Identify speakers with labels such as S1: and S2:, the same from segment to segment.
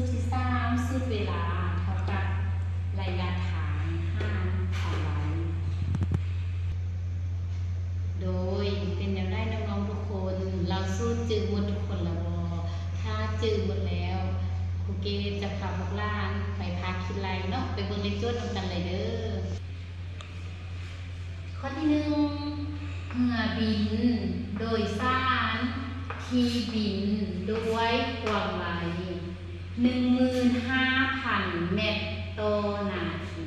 S1: ตรที่3สูตรเวลาเท่ากับระยะทาง5ของเราโดยเป็นอย่างไรน้องๆทุกคนเราสู้จืดหมดทุกคนแล้วบ่ถ้าจืดหมดแล้วครูเกจะพาพวกหลานไปพาคิดไรเนาะไปเบิ่งเลขโจทย์นำกันเลยเด้อข้อที่1เรือบินโดยสารที่บินด้วยความไว 15,000 เมตรต่อนาที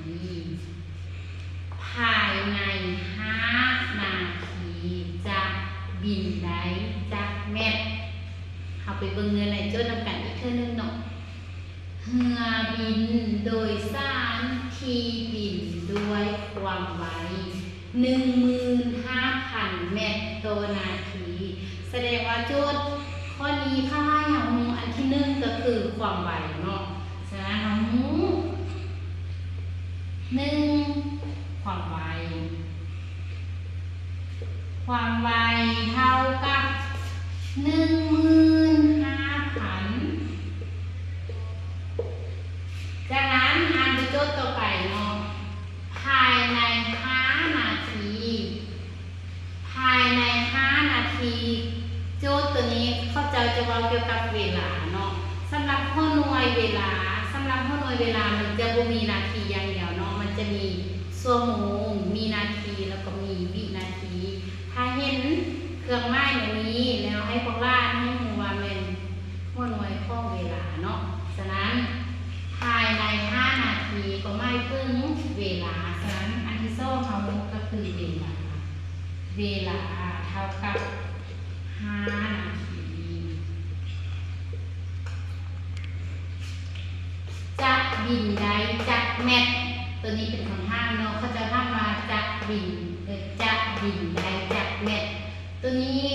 S1: ภายใน5นาทีจะบินได้จักเม็ดเอาไปเบิ่งเงินไหนโจทย์นำกันอีกเทื่อนึงเนาะเรือบินโดยสารที่บินด้วยความไว 15,000 เมตรต่อนาทีแสดงว่าโจทย์ข้อนี้ค่าอย่างอันที่1ก็คือความไวเนาะฉะนั้น1ความไวเท่ากับ 15,000 จากนั้นอ่านโจทย์ต่อไปเนาะภายใน5นาทีโจทย์ตัวนี้เข้าใจจะเว้าเกี่ยวกับเวลาเนาะสำหรับข้อหน่วยเวลามันจะบ่มีนาทีอย่างเดียวเนาะมันจะมีชั่วโมงมีนาทีแล้วก็มีวินาทีถ้าเห็นเครื่องหมายแบบนี้แล้วให้พวกหลานให้ฮู้ว่าเป็นข้อหน่วยของเวลาเนาะฉะนั้นภายใน5นาทีก็หมายถึงเวลาฉะนั้นอันที่2เฮาก็คือเวลาเท่ากับ5นาทีจะบินได้จักเม็ดตัวนี้เป็นคำห้ามเนาะเขาจะห้ามมาจะบินได้จักเม็ดตัวนี้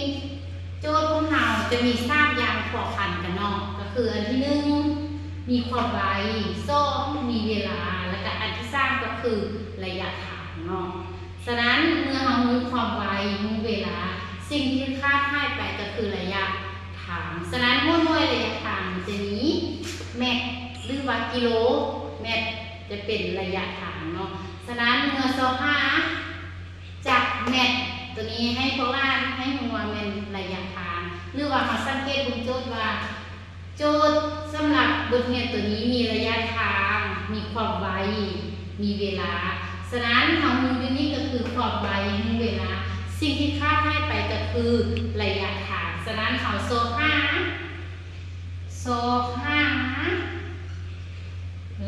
S1: โจทย์ของเราจะมี3อย่างขอขันกันเนาะก็คืออันที่1มีความไว2มีเวลาแล้วก็อันที่3ก็คือระยะทางเนาะฉะนั้นเมื่อเรามีความไวมีเวลาสิ่งที่คาดให้ไปก็คือระยะทางฉะนั้นหน่วยระยะทางจะนี้เมตรหรือว่ากิโลเมตรจะเป็นระยะทางเนาะฉะนั้นเมื่อ25จากเมตรตัวนี้ให้พวกหลานให้ฮู้ว่าเป็นระยะทางหรือว่ามาสังเกตบนโจทย์ว่าโจทย์สำหรับบทเรียนตัวนี้มีระยะทางมีความไวมีเวลาฉะนั้นเฮาฮู้อยู่นี่ก็คือความไวมีเวลาสิ่งที่คาดให้ไปก็คือระยะทางฉะนั้นเขาโซหา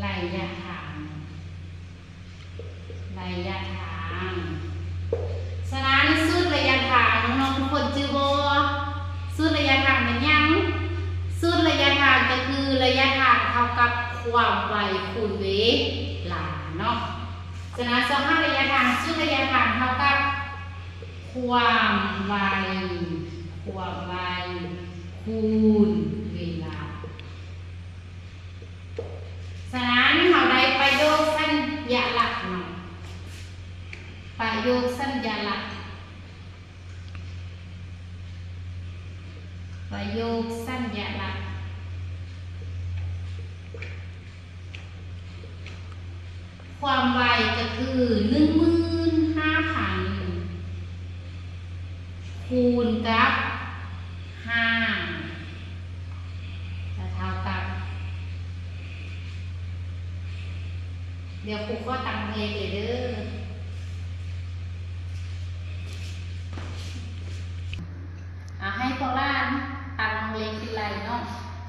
S1: ระยะทางฉะนั้นสูตรระยะทางน้องๆทุกคนจื้อบ่สูตรระยะทางเป็นหยังสูตรระยะทางก็คือระยะทางเท่ากับความไวคูณเวลาเนาะฉะนั้นระยะทางสูตรระยะทางเท่ากับความไวคูณเวลาฉะนั้นเราได้ประโยคสัญลักษณ์เนาะประโยคสัญลักษณ์ความไวก็คือ 15,000 คูณกับ5จะเท่ากับเดี๋ยวครูก็ตั้งเลขเลยเด้อให้พวกหลานตั้งเลขเป็นไรเนาะ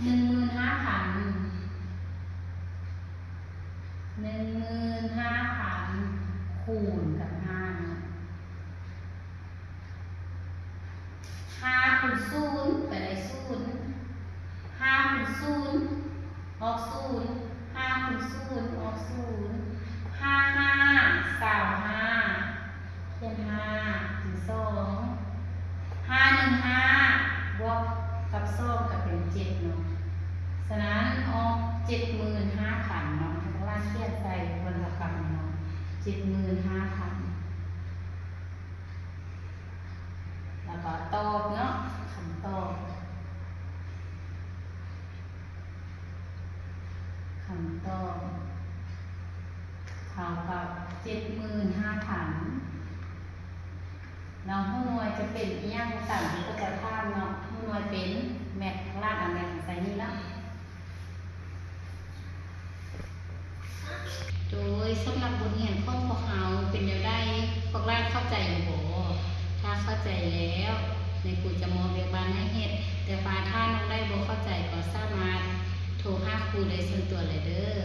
S1: 15,000 คูณกับ5 คูณ0ไปได้0 5คูณ0ออก0 5คูณ0ออก0 5 เขียน5ถึง2 5 1 5บวกกับ2ก็เป็น7เนาะฉะนั้นออก 75,000 เนาะข้างล่างเขียนใส่วรรณกรรมเนาะ 75,000 แล้วก็ตอบเนาะคำตอบ ต่อเท่ากับ75,000น้องผู้หน่วยจะเป็นอีหยังต่างก็จะถามเนาะผู้หน่วยเป็นแมทข้างล่างกับแมทใส่นี่เนาะโดยสำหรับบทเรียนของพวกเราเป็นแนวได้พวกเราเข้าใจอยู่บ่ถ้าเข้าใจแล้วในครูจะมองเรียกบ้านให้เฮ็ดแต่ฟ้าถ้าน้องได้บ่เข้าใจก็สามารถโทรหาครูได้ส่วนตัวเลยเด้อ